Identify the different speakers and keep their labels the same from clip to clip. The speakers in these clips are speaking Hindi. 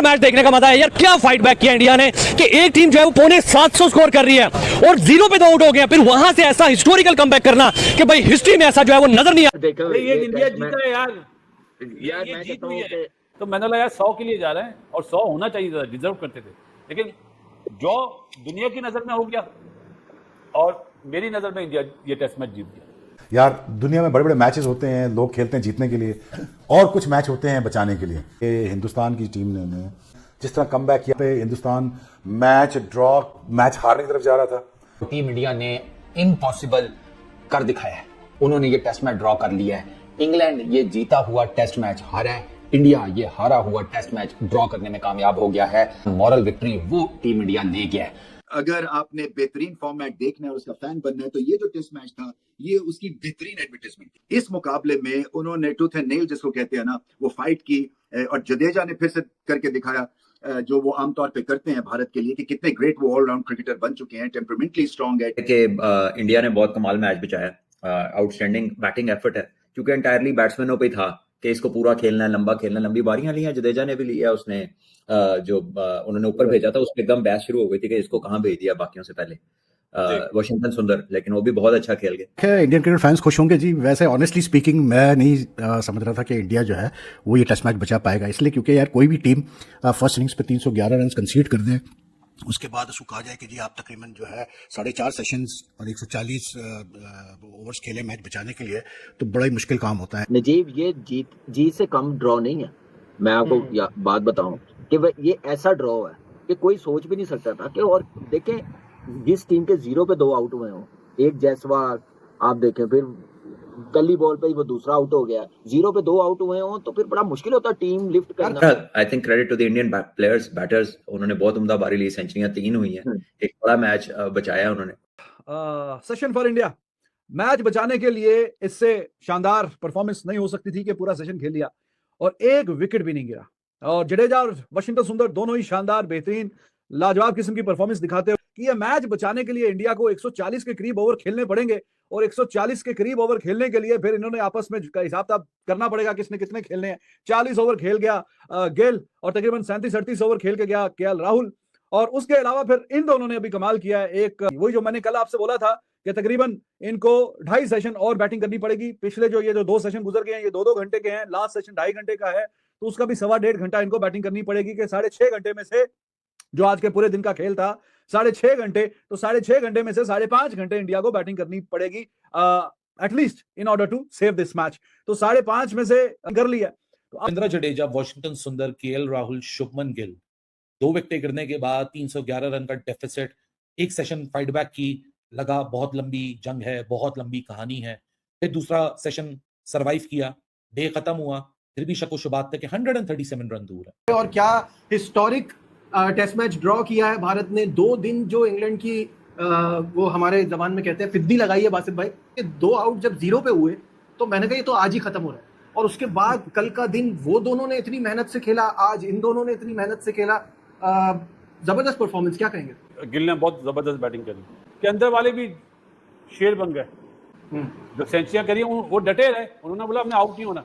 Speaker 1: मैच देखने का मजा है यार। क्या फाइट बैक किया इंडिया ने कि एक टीम जो है वो पौने 700 स्कोर कर रही है और 0 पे 2 आउट हो गया, फिर वहां से ऐसा हिस्टोरिकल कमबैक करना कि भाई हिस्ट्री में ऐसा जो है वो नजर नहीं
Speaker 2: देखो
Speaker 3: ये इंडिया जीता है यार
Speaker 2: मैं
Speaker 3: जीत
Speaker 2: कहता
Speaker 3: हुई
Speaker 2: हूँ
Speaker 3: है।
Speaker 2: कि
Speaker 3: तो मैंने लगा 100 के लिए जा रहे हैं और 100 होना चाहिए था, डिजर्व करते थे, लेकिन जो दुनिया की नजर में हो गया और मेरी नजर में इंडिया ये टेस्ट मैच जीत गया।
Speaker 4: यार दुनिया में बड़े बड़े मैचेस होते हैं, लोग खेलते हैं जीतने के लिए और कुछ मैच होते हैं बचाने के लिए। ये हिंदुस्तान की टीम ने जिस तरह कमबैक किया पे हिंदुस्तान मैच ड्रॉ मैच हारने की तरफ जा रहा था।
Speaker 5: टीम इंडिया ने इम्पॉसिबल कर दिखाया है, उन्होंने ये टेस्ट मैच ड्रॉ कर लिया है। इंग्लैंड ये जीता हुआ टेस्ट मैच हारा है, इंडिया ये हारा हुआ टेस्ट मैच ड्रॉ करने में कामयाब हो गया है। मॉरल विक्ट्री वो टीम इंडिया ले गया है।
Speaker 6: अगर आपने बेहतरीन फॉर्मेट देखना है और उसका फैन बनना है तो ये जो टेस्ट मैच था ये उसकी बेहतरीन एडवर्टाइजमेंट थी। इस मुकाबले में उन्होंने टूथ एंड नेल जिसको कहते हैं ना वो फाइट की और जडेजा ने फिर से करके दिखाया जो वो आमतौर पे करते हैं भारत के लिए कि कितने ग्रेट वो ऑलराउंड क्रिकेटर बन चुके हैं, टेम्परामेंटली स्ट्रांग है।
Speaker 7: कि इंडिया ने बहुत कमाल मैच बचाया, आउटस्टैंडिंग बैटिंग एफर्ट है क्योंकि एंटायरली बैट्समैनों पे था कि इसको पूरा खेलना है, लंबा खेलना, लंबी बारियां ली हैं। जडेजा ने भी लिया, उसने जो उन्होंने ऊपर भेजा था उसमें एकदम बहस शुरू हो गई थी कि इसको कहाँ भेज दिया बाकियों से पहले वाशिंगटन सुंदर, लेकिन वो भी बहुत अच्छा खेल गया।
Speaker 8: इंडियन क्रिकेट फैंस खुश होंगे जी। वैसे ऑनेस्टली स्पीकिंग मैं नहीं समझ रहा था कि इंडिया जो है वो ये टेस्ट मैच बचा पाएगा, इसलिए क्योंकि यार कोई भी टीम फर्स्ट इनिंग्स पे 311 रन कंसीड कर दे, उसके बाद उसको कहा जाए कि जी आप तकरीबन जो है 4.5 सेशंस और 140 ओवर्स खेले मैच बचाने के लिए, तो बड़ा ही मुश्किल काम होता है।
Speaker 2: नजीब ये जीत से कम ड्रॉ नहीं है। मैं आपको बात बताऊं कि ये ऐसा ड्रॉ है कि कोई सोच भी नहीं सकता था कि, और देखें जिस टीम के 0 पे 2 आउट हुए हो, एक जयसवाल आप देखें, फिर पहली बॉल पे ही वो दूसरा आउट हो गया, 0 पे 2 आउट हुए हो तो फिर बड़ा मुश्किल होता है टीम लिफ्ट करना।
Speaker 7: I think credit to the Indian players batters, उन्होंने बहुत उम्दा बारी ली, सेंचुरियां 3 हुई हैं, एक बड़ा मैच बचाया उन्होंने।
Speaker 9: सेशन फॉर इंडिया मैच बचाने के लिए इससे शानदार परफॉर्मेंस नहीं हो सकती थी कि पूरा सेशन खेल लिया और एक विकेट भी नहीं गिरा, और जडेजा और वाशिंगटन सुंदर दोनों ही शानदार बेहतरीन लाजवाब किस्म की परफॉर्मेंस दिखाते हैं कि यह मैच बचाने के लिए इंडिया को 140 के करीब ओवर खेलने पड़ेंगे और 140 के करीब ओवर खेलने के लिए फिर इन्होंने आपस में हिसाब किताब करना पड़ेगा किसने कितने खेलने हैं। 40 ओवर खेल गया गेल और तकरीबन 37-38 ओवर खेल के गया केएल राहुल, और उसके अलावा फिर इन दोनों ने अभी कमाल किया है। एक वही जो मैंने कल आपसे बोला था कि तकरीबन इनको 2.5 सेशन और बैटिंग करनी पड़ेगी। पिछले जो ये जो 2 सेशन गुजर गए हैं ये 2-2 घंटे के हैं, लास्ट सेशन 2.5 घंटे का है, तो उसका भी 1.25 घंटा इनको बैटिंग करनी पड़ेगी कि 6.5 घंटे में से जो आज के पूरे दिन का खेल था 6.5 घंटे, तो 6.5 घंटे में से 5.5 घंटे इंडिया को बैटिंग करनी पड़ेगी at least in order to save this match. तो 5.5 में से कर लिया।
Speaker 10: तो रविंद्र जडेजा, वाशिंगटन सुंदर, केएल राहुल, शुभमन गिल 2 विकेट गिरने के बाद 311 रन का डेफिसिट, एक सेशन फाइट बैक की, लगा बहुत लंबी जंग है, बहुत लंबी कहानी है, फिर दूसरा सेशन सरवाइव किया, डे खत्म हुआ, फिर भी शक व शुबात थे कि 137 रन दूर है।
Speaker 11: और क्या हिस्टोरिक टेस्ट मैच ड्रॉ किया है भारत ने। 2 दिन जो इंग्लैंड की वो हमारे जबान में कहते हैं फिद्दी लगाई है बासित भाई, 2 आउट जब 0 पे हुए तो मैंने कहा ये तो आज ही खत्म हो रहा है, और उसके बाद कल का दिन वो दोनों ने इतनी मेहनत से खेला, आज इन दोनों ने इतनी मेहनत से खेला, जबरदस्त परफॉर्मेंस, क्या कहेंगे।
Speaker 3: गिल ने बहुत जबरदस्त बैटिंग करी कि अंदर वाले भी शेर बन गए, जो सेंचुरियां करी वो डटे रहे, उन्होंने बोला हमने आउट नहीं होना,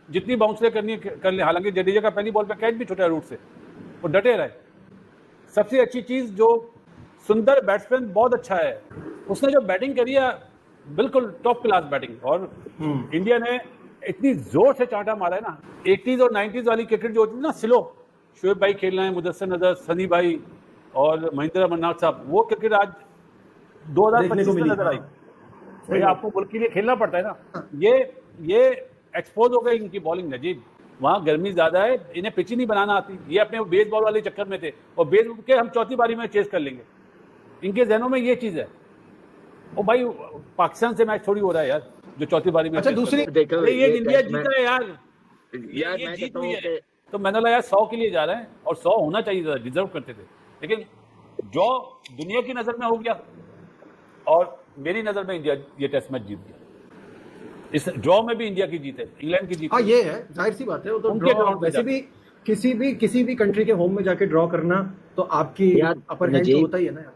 Speaker 3: जितनी बाउंसरे करनी कर ले। हालांकि जडेजा का पहली बॉल पे कैच भी छूटा रूट से, वो डटे रहे। सबसे अच्छी चीज जो सुंदर बैट्समैन बहुत अच्छा है, उसने जो बैटिंग करी है बिल्कुल टॉप क्लास बैटिंग, और इंडिया ने इतनी जोर से चाटा मारा है ना। 80s और 90s वाली क्रिकेट जो होती थी ना, स्लो, शोएब भाई खेल रहे हैं, मुदस्सिर नजर, सनी भाई और महेंद्र अमरनाथ साहब, वो क्रिकेट आज 2025 में नजर आई। भाई आपको मुल्क के लिए खेलना पड़ता है ना। ये एक्सपोज हो गई इनकी बॉलिंग नजीब, वहाँ गर्मी ज्यादा है, इन्हें पिच ही नहीं बनाना आती, ये अपने बेस बॉल वाले चक्कर में थे, और बेस के हम चौथी बारी में चेस कर लेंगे, इनके जहनों में ये चीज है। और भाई पाकिस्तान से मैच थोड़ी हो रहा है यार जो चौथी बारी में।
Speaker 11: अच्छा दूसरी
Speaker 2: देखो
Speaker 3: ये इंडिया जीता है यार
Speaker 2: मैं
Speaker 3: जीत
Speaker 2: कहता
Speaker 3: हुई
Speaker 2: हूँ
Speaker 3: है। तो मैंने लगा 100 के लिए जा रहे हैं और 100 होना चाहिए था, डिजर्व करते थे, लेकिन जो दुनिया की नजर में हो गया और मेरी नजर में इंडिया ये टेस्ट मैच जीत गया। इस ड्रॉ में भी इंडिया की जीत है, इंग्लैंड की जीत।
Speaker 11: हाँ ये है, जाहिर सी बात है, वो तो ड्रॉ वैसे भी किसी भी कंट्री के होम में जाके ड्रॉ करना तो आपकी अपर हैंड तो होता ही है ना यार।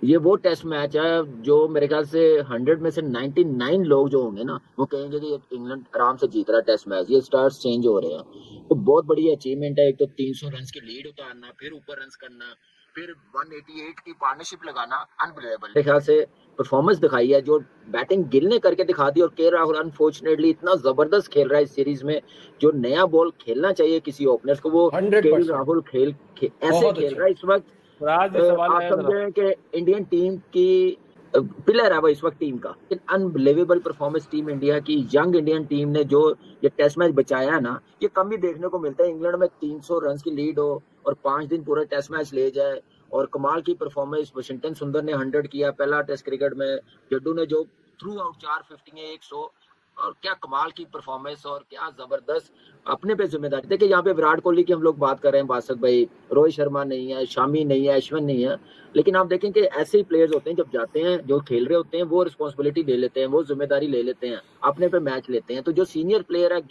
Speaker 2: ये वो टेस्ट मैच है जो मेरे ख्याल से 100 में से 99 लोग जो होंगे ना वो कहेंगे कि इंग्लैंड आराम से जीत रहा है टेस्ट मैच। ये स्टार्स चेंज हो रहे हैं तो बहुत बड़ी अचीवमेंट है। एक तो 300 रन की लीड उतारना, फिर ऊपर रन करना, फिर 188 की पार्टनरशिप लगाना, अनबिलीवेबल। मेरे ख्याल से परफॉर्मेंस दिखाई है जो बैटिंग गिल ने करके दिखा दी। और के राहुल अनफॉर्चुनेटली इतना जबरदस्त खेल रहा है इस सीरीज में। जो नया बॉल खेलना चाहिए किसी ओपनर्स को वो के राहुल ऐसे खेल रहा है इस वक्त।
Speaker 3: राज ये सवाल
Speaker 2: आप
Speaker 3: है जरा।
Speaker 2: समझे कि इंडियन टीम की पिलर है वो इस वक्त टीम का। अनबिलीवेबल परफॉर्मेंस टीम इंडिया की, यंग इंडियन टीम ने जो ये टेस्ट मैच बचाया है ना, ये कम ही देखने को मिलता है। इंग्लैंड में 300 रन की लीड हो और 5 दिन पूरा टेस्ट मैच ले जाए। और कमाल की परफॉर्मेंस वॉशिंगटन सुंदर ने 100 किया पहला टेस्ट क्रिकेट में। जड्डू ने जो थ्रू आउट 450 है 100, और क्या कमाल की परफॉर्मेंस और क्या जबरदस्त अपने पे जिम्मेदारी। देखिए यहाँ पे विराट कोहली की हम लोग बात कर रहे हैं, बासक भाई, रोहित शर्मा नहीं है, शामी नहीं है, अश्विन नहीं है, लेकिन आप देखें कि ऐसे ही प्लेयर्स होते हैं जब जाते हैं, जो खेल रहे होते हैं वो रिस्पॉन्सिबिलिटी ले लेते हैं, वो जिम्मेदारी ले लेते हैं, अपने पे मैच लेते हैं। तो जो सीनियर प्लेयर है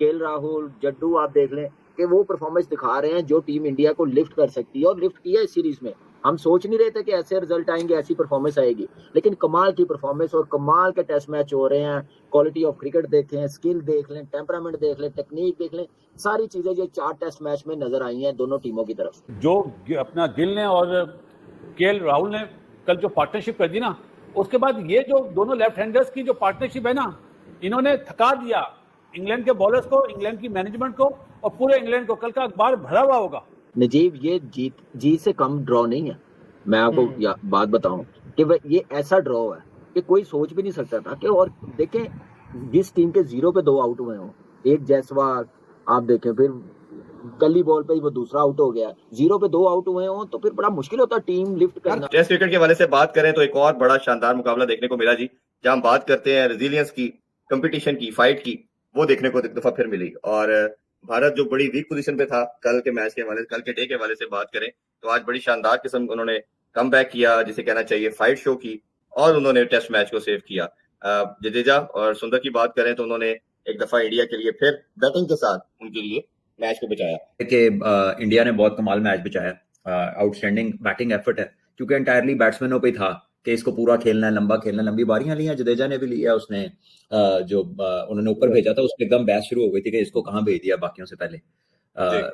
Speaker 2: के राहुल, जड्डू, आप देख लें कि वो परफॉर्मेंस दिखा रहे हैं जो टीम इंडिया को लिफ्ट कर सकती है और लिफ्ट किया इस सीरीज में। हम सोच नहीं रहे थे कि ऐसे रिजल्ट आएंगे, ऐसी परफॉर्मेंस आएगी, लेकिन कमाल की परफॉर्मेंस और कमाल के टेस्ट मैच हो रहे हैं। क्वालिटी ऑफ क्रिकेट देखें, स्किल देख लें, टेम्परामेंट देख लें, टेक्निक देख लें, सारी चीजें जो 4 टेस्ट मैच में नजर आई हैं दोनों टीमों की तरफ से।
Speaker 3: जो अपना गिल ने और के राहुल ने कल जो पार्टनरशिप कर दी ना, उसके बाद ये जो दोनों लेफ्ट हैंडर्स की जो पार्टनरशिप है ना, इन्होंने थका दिया इंग्लैंड के बॉलर्स को, इंग्लैंड की मैनेजमेंट को और पूरे इंग्लैंड को। कल का अखबार भरा हुआ होगा।
Speaker 2: नजीब, ये जीत से कम ड्रॉ नहीं है। मैं आपको बात बताऊं कि ये ऐसा ड्रॉ है कि कोई सोच भी नहीं सकता था कि। और देखें जिस टीम के 0 पे 2 आउट हुए हों, एक जायसवाल आप देखें, फिर कली बॉल पे वो दूसरा आउट हो गया, 0 पे 2 आउट हुए हों तो फिर बड़ा मुश्किल होता टीम लिफ्ट करना।
Speaker 12: टेस्ट क्रिकेट के हवाले से बात करें तो एक और बड़ा शानदार मुकाबला देखने को मिला जी, जहां हम बात करते हैं रेजिलियंस की, कंपटीशन की, फाइट की, वो देखने को एक दफा फिर मिली। और भारत जो बड़ी वीक पोजीशन पे था कल के मैच के हवाले से, कल के डे के हवाले से बात करें तो आज बड़ी शानदार किस्म उन्होंने कम बैक किया, जिसे कहना चाहिए फाइट शो की, और उन्होंने टेस्ट मैच को सेव किया। जडेजा और सुंदर की बात करें तो उन्होंने एक दफा इंडिया के लिए फिर बैटिंग के साथ उनके लिए मैच को बचाया।
Speaker 7: कि इंडिया ने बहुत कमाल मैच बचाया, आउटस्टैंडिंग बैटिंग एफर्ट है, क्योंकि एंटायरली बैट्समैनों पे था कि इसको पूरा खेलना है, लंबा खेलना है, लंबी बारियां ली हैं। जडेजा ने भी लिया, उसने जो उन्होंने ऊपर भेजा था उस पर एकदम बहस शुरू हो गई थी कि इसको कहाँ भेज दिया बाकियों से पहले।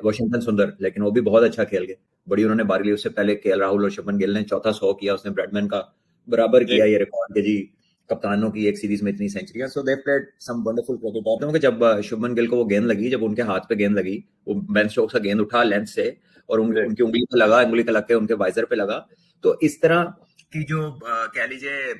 Speaker 7: वॉशिंगटन सुंदर, लेकिन वो भी बहुत अच्छा खेल गए, बड़ी उन्होंने बारी ली। उससे पहले के राहुल और शुभमन गिल ने चौथा 100 किया, उसने ब्रैडमैन का बराबर किया ये रिकॉर्ड के जी, कप्तानों की एक सीरीज में इतनी सेंचुरियां। So they played some wonderful cricket. आप कि जब शुभमन गिल को वो गेंद लगी, जब उनके हाथ पे गेंद लगी, वो बेन स्टोक्स का गेंद उठा लेंथ से और उनकी उंगली पे लगा, उंगली पे लग के उनके वाइजर पे लगा। तो इस तरह की जो कह लीजिए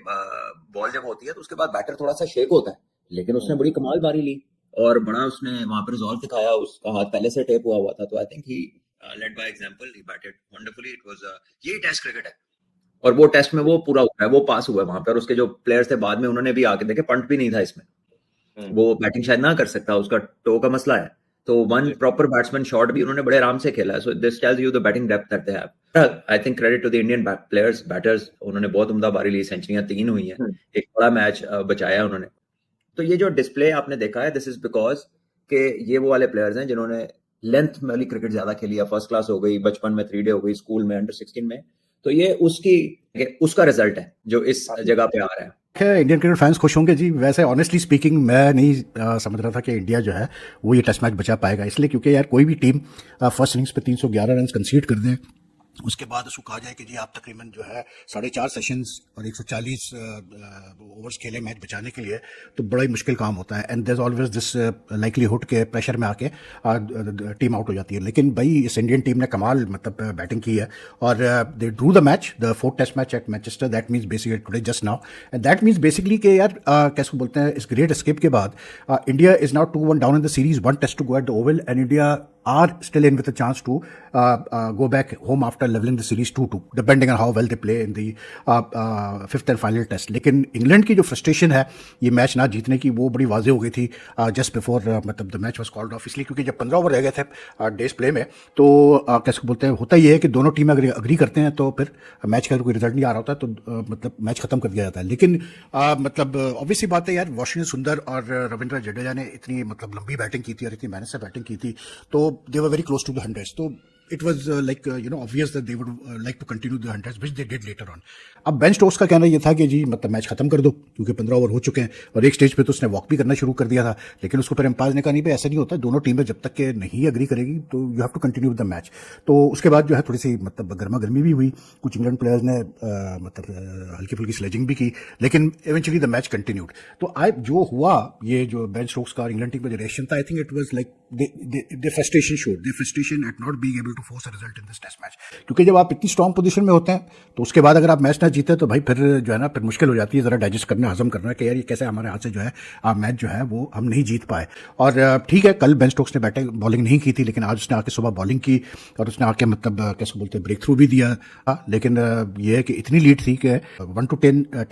Speaker 7: बॉल जब होती है तो उसके बाद बैटर थोड़ा सा शेक होता है, लेकिन उसने बड़ी कमाल बारी ली और बड़ा उसने वहां पर रिजॉल्व दिखाया। उसका हाथ पहले से टेप हुआ था, तो I think he led by example, he batted wonderfully. It was ये टेस्ट क्रिकेट है और वो टेस्ट में वो पूरा हुआ है, वो पास हुआ है वहां पर। उसके जो प्लेयर्स थे बाद में उन्होंने भी आके देखे, पंट भी नहीं था इसमें, वो बैटिंग शायद ना कर सकता, उसका टो का मसला है। तो वन प्रॉपर बैट्समैन शॉट भी उन्होंने बड़े आराम से खेला है। So this tells you the batting depth that they have. I think credit to the Indian players, batters, उन्होंने बहुत उम्दा बारी ली, सेंचुरियां 3 हुई हैं, एक बड़ा मैच बचाया उन्होंने। तो ये जो डिस्प्ले आपने देखा है, दिस इज बिकॉज के ये वो वाले प्लेयर्स हैं जिन्होंने लेंथ वाली क्रिकेट ज्यादा खेली है, फर्स्ट क्लास हो गई, बचपन में 3 डे हो गई, स्कूल में अंडर 16 में। तो ये उसका रिजल्ट है जो इस जगह पे आ रहा है।
Speaker 8: इंडियन क्रिकेट फैंस खुश होंगे जी। वैसे ऑनेस्टली स्पीकिंग मैं नहीं समझ रहा था कि इंडिया जो है वो ये टेस्ट मैच बचा पाएगा, इसलिए क्योंकि यार कोई भी टीम फर्स्ट इनिंग्स पे 311 रन कंसीड कर दे, उसके बाद उसको कहा जाए कि जी आप तकरीबन जो है 4.5 सेशंस और 140 ओवर्स खेले मैच बचाने के लिए, तो बड़ा ही मुश्किल काम होता है। And there is always this likelihood के प्रेशर में आके टीम आउट हो जाती है। लेकिन भाई इस इंडियन टीम ने कमाल मतलब बैटिंग की है और they drew the match, the 4th test match at Manchester, that means basically today just now, and that means basically कि यार कैसे बोलते हैं, इस ग्रेट एस्केप के बाद India is now 2-1 down in the series, 1 test to go at the Oval, and India are still in with a chance to go back home after leveling the series 2-2, depending on how well they play in the 5th and final test. लेकिन इंग्लैंड की जो फ्रस्ट्रेशन है ये मैच ना जीतने की, वो बड़ी वाज़ेह हो गई थी जस्ट बिफोर मतलब the match was called off, इसलिए क्योंकि जब 15 ओवर रह गए थे डेज प्ले में, तो कैसे बोलते हैं, होता ये है कि दोनों टीमें अगर अग्री करते हैं तो फिर मैच का कोई रिजल्ट नहीं आ रहा होता, तो मतलब मैच खत्म कर दिया जाता है। लेकिन मतलब ऑब्वियसली बात है यार, वॉशिंगटन सुंदर और रविंद्र जडेजा ने इतनी मतलब लंबी बैटिंग की थी और इतनी मेहनत से बैटिंग की थी, तो they were very close to the 100s. तो it was obvious that they would like to continue the contest, which they did later on. अब बेन स्टोक्स का कहना ये था कि जी मतलब मैच खत्म कर दो क्योंकि 15 ओवर हो चुके हैं, और एक स्टेज पे तो उसने वॉक भी करना शुरू कर दिया था, लेकिन उसको फिर एम्पायर ने कहा नहीं भाई ऐसा नहीं होता, दोनों टीमें जब तक के नहीं एग्री करेगी तो you have to continue the match. तो उसके बाद जो है थोड़ी सी मतलब गर्मा गर्मी भी हुई, कुछ इंग्लैंड प्लेयर्स ने हल्की फुल्की स्लेजिंग भी की, लेकिन इवेंचुअली द मैच कंटिन्यूड। तो जो हुआ ये जो बेन स्टोक्स का इंग्लैंड टीम का जो रिएक्शन था, I think it was like the frustration showed, the frustration at not being able to force a result in this test match. क्योंकि जब आप इतनी स्ट्रांग पोजीशन में होते हैं तो उसके बाद अगर आप मैच ना जीते तो भाई फिर जो है ना फिर मुश्किल हो जाती है जरा डाइजेस्ट करना, हजम करना कि यार ये कैसे हमारे हाथ से जो है मैच जो है वो हम नहीं जीत पाए। और ठीक है कल बेन स्टोक्स ने बैटिंग बॉलिंग नहीं की थी, लेकिन आज उसने आके सुबह बॉलिंग की और उसने आके मतलब कैसे बोलते हैं ब्रेक थ्रू भी दिया। लेकिन ये है कि इतनी लीड थी कि 1 to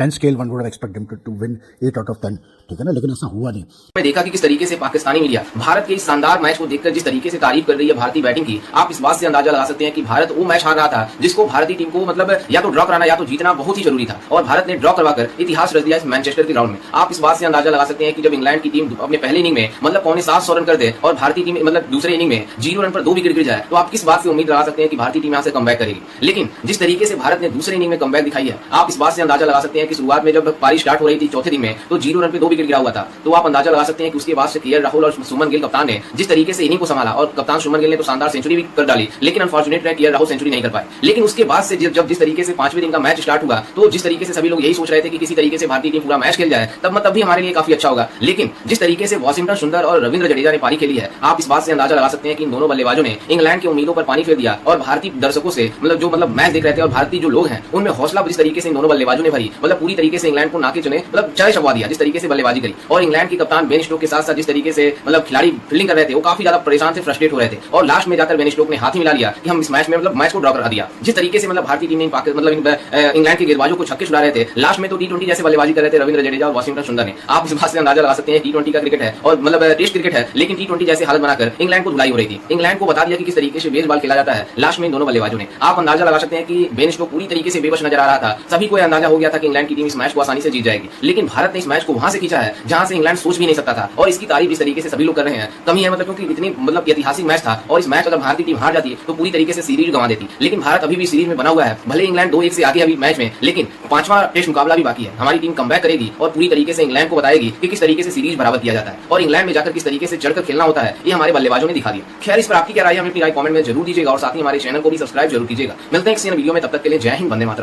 Speaker 8: 10 scale 1 would expect him to win 8 out of 10, ठीक है ना, लेकिन ऐसा हुआ नहीं।
Speaker 13: मैं देखा कि किस तरीके से पाकिस्तानी मीडिया भारत के इस शानदार मैच को देखकर जिस तरीके से तारीफ कर रही है भारतीय बैटिंग की, आप इस बात से अंदाजा लगा सकते हैं कि भारत वो मैच हार रहा था जिसको भारतीय टीम को मतलब या तो ड्रॉ कराना या तो जीतना बहुत ही जरूरी था, और भारत ने ड्रॉ करवाकर इतिहास रच दिया इस मैनचेस्टर के ग्राउंड में। आप इस बात से अंदाजा लगा सकते हैं कि जब इंग्लैंड की टीम अपने पहले इनिंग में मतलब 750 रन कर दे और भारतीय टीम मतलब दूसरे इनिंग में 0 रन पर 2 विकेट गिर जाए, तो आप किस बात से उम्मीद लगा सकते हैं कि भारतीय टीम यहाँ से कमबैक करेगी। लेकिन जिस तरीके से भारत ने दूसरे इनिंग में कमबैक दिखाई है, आप इस बात से अंदाजा लगा सकते हैं कि शुरुआत में जब पारी स्टार्ट हो रही थी चौथे दिन में तो 0 रन पे 2 विकेट गिरा हुआ था, तो आप अंदाजा लगा सकते हैं कि उसके बाद से केएल राहुल और सुमन गिल कप्तान ने जिस तरीके से इनिंग को संभाला, और कप्तान सुमन गिल ने तो शानदार सेंचुरी भी कर डाली, लेकिन अनफॉर्चुनेट है केएल राहुल सेंचुरी नहीं कर पाए। लेकिन उसके बाद से जब जिस तरीके से 5वें दिन का मैच स्टार्ट हुआ तो जिस तरीके से सभी लोग यही सोच रहे थे कि किसी तरीके से भारतीय टीम पूरा मैच खेल जाए तब भी हमारे लिए काफी अच्छा होगा, लेकिन जिस तरीके से वॉशिंगटन सुंदर और रविंद्र जडेजा ने पारी खेली है, आप इस बात से अंदाजा लगा सकते हैं कि इन दोनों बल्लेबाजों ने इंग्लैंड की उम्मीदों पर पानी फेर दिया, और भारतीय दर्शकों से मतलब मैच देख रहे थे और भारतीय जो लोग हैं उनमें हौसला जिस तरीके से इन दोनों बल्लेबाजों ने भरी, मतलब पूरी तरीके से इंग्लैंड को नाके चुने मतलब चाय छपवा दिया जिस तरीके से बल्लेबाजी करी। और इंग्लैंड के कप्तान बेन स्टोक के साथ साथ जिस तरीके से मतलब खिलाड़ी फील्डिंग कर रहे थे वो काफी ज्यादा परेशान थे, फ्रस्ट्रेट हो रहे थे, और लास्ट में जाकर बेन स्टोक ने हाथ ही मिला लिया कि हम इस मैच में मतलब मैच को ड्रॉ करा दिया। जिस तरीके से मतलब भारतीय टीम ने इंग्लैंड के गेंदबाजों को छक्के छुड़ा रहे थे, लास्ट में तो T20 जैसे बल्लेबाजी कर रहे थे रविंद्र जडेजा और वॉशिंगटन सुंदर ने। आप इस बात से अंदाजा लगा सकते हैं T20 का क्रिकेट है और मतलब टेस्ट क्रिकेट है, लेकिन T20 जैसे हालत बनाकर इंग्लैंड को धुलाई हो रही थी। इंग्लैंड को बता दिया कि किस तरीके से बेसबॉल खेला जाता है लास्ट में इन दोनों बल्लेबाजों ने। आप अंदाजा लगा सकते हैं कि बेन स्टोक पूरी तरीके से बेबस नजर आ रहा था, सभी को अंदाजा हो गया था कि इंग्लैंड की टीम इस मैच को आसानी से जीत जाएगी, लेकिन भारत ने इस मैच को वहां से खींचा है जहां से इंग्लैंड सोच भी नहीं सकता था, और इसकी तारीफ इस तरीके से सभी लोग कर रहे हैं। कमी है मतलब क्योंकि इतनी मतलब ऐतिहासिक मैच था, और इस मैच अगर भारतीय टीम हार जाती तो पूरी तरीके से सीरीज गंवा देती, लेकिन भारत अभी भी सीरीज में बना हुआ है। भले इंग्लैंड 2-1 से आगे अभी मैच में, लेकिन 5वां टेस्ट मुकाबला भी बाकी है। हमारी टीम कमबैक करेगी और पूरी तरीके से इंग्लैंड को बताएगी कि किस तरीके से सीरीज बराबर किया जाता है, और इंग्लैंड में जाकर किस तरीके से चढ़कर खेलना होता है, ये हमारे बल्लेबाजों ने दिखा दिया। खैर इस पर आपकी क्या राय है, हमें अपनी राय कमेंट में जरूर दीजिएगा, और साथ ही हमारे चैनल को भी सब्सक्राइब जरूर कीजिएगा। मिलते हैं किसी वीडियो में, तब तक के लिए जय हिंद, वंदे मातरम।